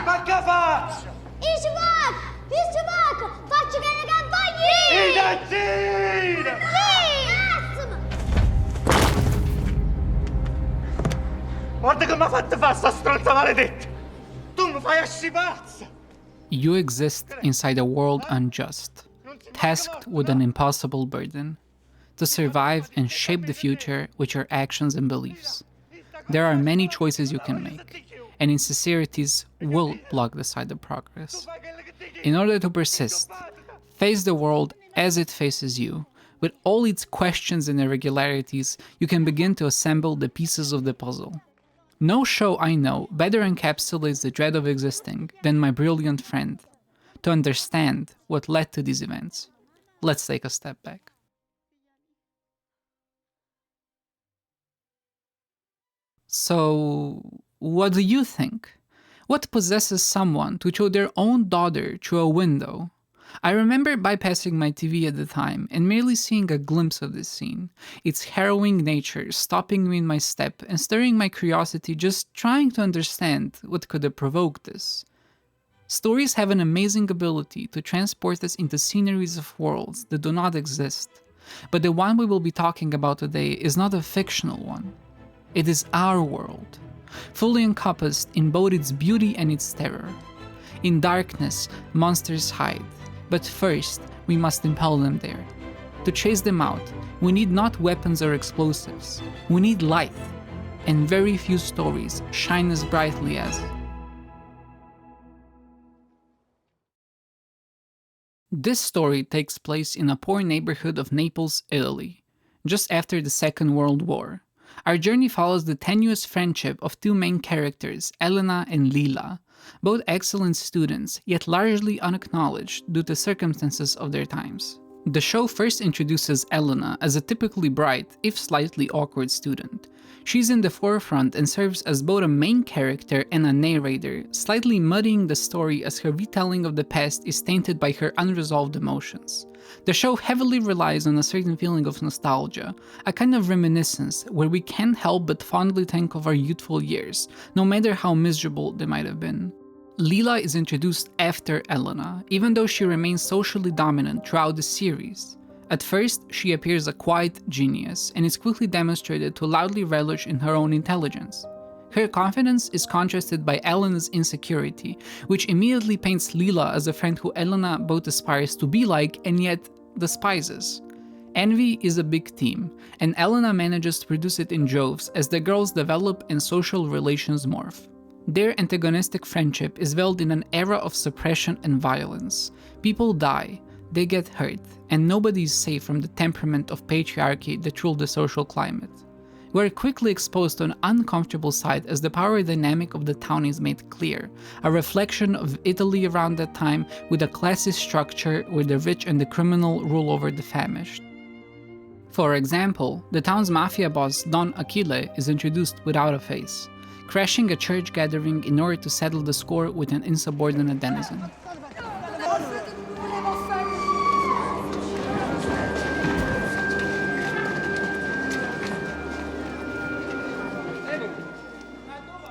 Spaccafaccia! Il ciubaco! Faccio che le campagne! Idazzina! Guarda che mi ha fatto fare sta stronza maledetta! Tu mi fai esci pazza! You exist inside a world unjust, tasked with an impossible burden, to survive and shape the future with your actions and beliefs. There are many choices you can make, and insincerities will block the side of progress. In order to persist, face the world as it faces you. With all its questions and irregularities, you can begin to assemble the pieces of the puzzle. No show I know better encapsulates the dread of existing than My Brilliant Friend. To understand what led to these events, let's take a step back. So, what do you think? What possesses someone to throw their own daughter through a window? I remember bypassing my TV at the time and merely seeing a glimpse of this scene, its harrowing nature stopping me in my step and stirring my curiosity, just trying to understand what could have provoked this. Stories have an amazing ability to transport us into sceneries of worlds that do not exist, but the one we will be talking about today is not a fictional one. It is our world, fully encompassed in both its beauty and its terror. In darkness, monsters hide, but first, we must impel them there. To chase them out, we need not weapons or explosives. We need light, and very few stories shine as brightly as. This story takes place in a poor neighborhood of Naples, Italy, just after the Second World War. Our journey follows the tenuous friendship of two main characters, Elena and Lila, both excellent students, yet largely unacknowledged due to circumstances of their times. The show first introduces Elena as a typically bright, if slightly awkward student. She's in the forefront and serves as both a main character and a narrator, slightly muddying the story as her retelling of the past is tainted by her unresolved emotions. The show heavily relies on a certain feeling of nostalgia, a kind of reminiscence where we can't help but fondly think of our youthful years, no matter how miserable they might have been. Lila is introduced after Elena, even though she remains socially dominant throughout the series. At first, she appears a quiet genius and is quickly demonstrated to loudly relish in her own intelligence. Her confidence is contrasted by Elena's insecurity, which immediately paints Lila as a friend who Elena both aspires to be like and yet despises. Envy is a big theme, and Elena manages to produce it in droves as the girls develop and social relations morph. Their antagonistic friendship is veiled in an era of suppression and violence. People die, they get hurt, and nobody is safe from the temperament of patriarchy that ruled the social climate. We are quickly exposed to an uncomfortable side as the power dynamic of the town is made clear, a reflection of Italy around that time with a classist structure where the rich and the criminal rule over the famished. For example, the town's mafia boss Don Achille is introduced without a face, crashing a church gathering in order to settle the score with an insubordinate denizen.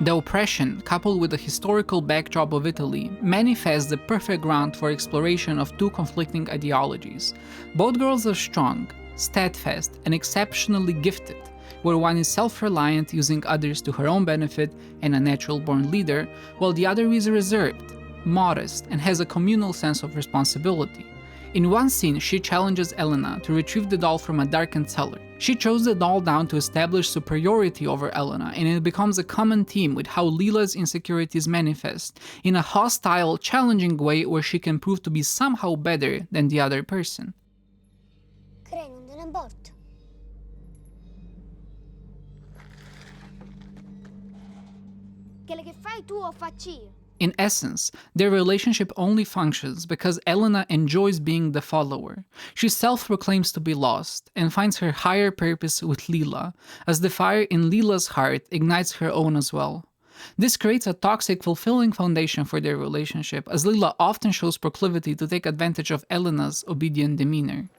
The oppression, coupled with the historical backdrop of Italy, manifests the perfect ground for exploration of two conflicting ideologies. Both girls are strong, steadfast, and exceptionally gifted, where one is self-reliant, using others to her own benefit and a natural-born leader, while the other is reserved, modest, and has a communal sense of responsibility. In one scene, she challenges Elena to retrieve the doll from a darkened cellar. She throws the doll down to establish superiority over Elena, and it becomes a common theme with how Lila's insecurities manifest in a hostile, challenging way where she can prove to be somehow better than the other person. Crei non aborto. Quello che fai tu o faccio io. In essence, their relationship only functions because Elena enjoys being the follower. She self-proclaims to be lost and finds her higher purpose with Lila, as the fire in Lila's heart ignites her own as well. This creates a toxic, fulfilling foundation for their relationship, as Lila often shows proclivity to take advantage of Elena's obedient demeanor.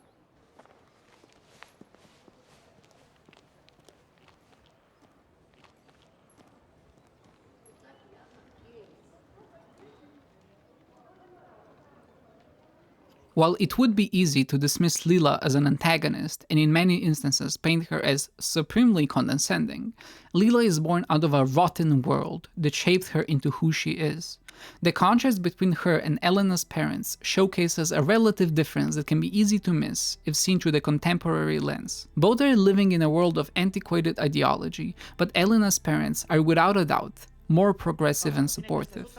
While it would be easy to dismiss Lila as an antagonist and in many instances paint her as supremely condescending, Lila is born out of a rotten world that shaped her into who she is. The contrast between her and Elena's parents showcases a relative difference that can be easy to miss if seen through the contemporary lens. Both are living in a world of antiquated ideology, but Elena's parents are without a doubt more progressive and supportive.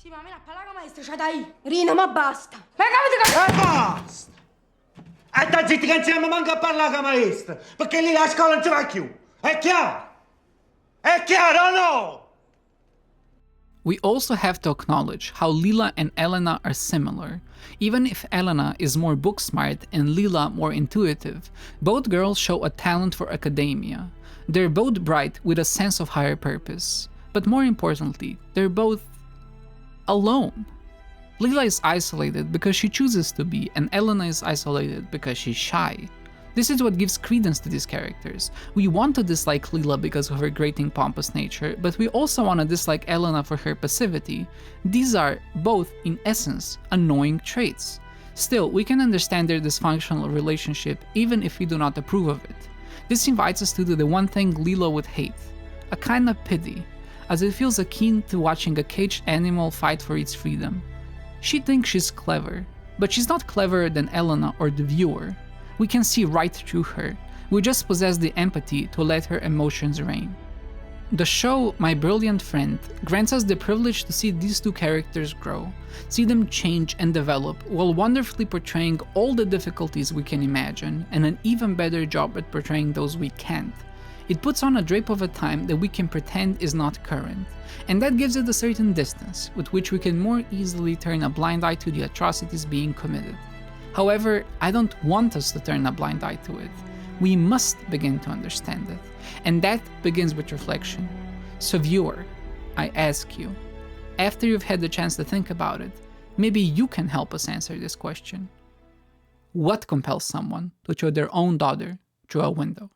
Sì, ma a me la pallaga maestra c'è dai! Rina, ma basta! Ma capite che... Basta! E da zitti che insieme manca a parlare con la maestra, perché lì la scuola non ci va più. È chiaro? È chiaro o no? We also have to acknowledge how Lila and Elena are similar. Even if Elena is more book smart and Lila more intuitive, both girls show a talent for academia. They're both bright with a sense of higher purpose. But more importantly, they're both alone. Lila is isolated because she chooses to be, and Elena is isolated because she's shy. This is what gives credence to these characters. We want to dislike Lila because of her grating pompous nature, but we also want to dislike Elena for her passivity. These are, both in essence, annoying traits. Still, we can understand their dysfunctional relationship even if we do not approve of it. This invites us to do the one thing Lila would hate, a kind of pity, as it feels akin to watching a caged animal fight for its freedom. She thinks she's clever, but she's not cleverer than Elena or the viewer. We can see right through her. We just possess the empathy to let her emotions reign. The show, My Brilliant Friend, grants us the privilege to see these two characters grow, see them change and develop, while wonderfully portraying all the difficulties we can imagine, and an even better job at portraying those we can't. It puts on a drape of a time that we can pretend is not current, and that gives it a certain distance with which we can more easily turn a blind eye to the atrocities being committed. However, I don't want us to turn a blind eye to it. We must begin to understand it, and that begins with reflection. So viewer, I ask you, after you've had the chance to think about it, maybe you can help us answer this question. What compels someone to throw their own daughter through a window?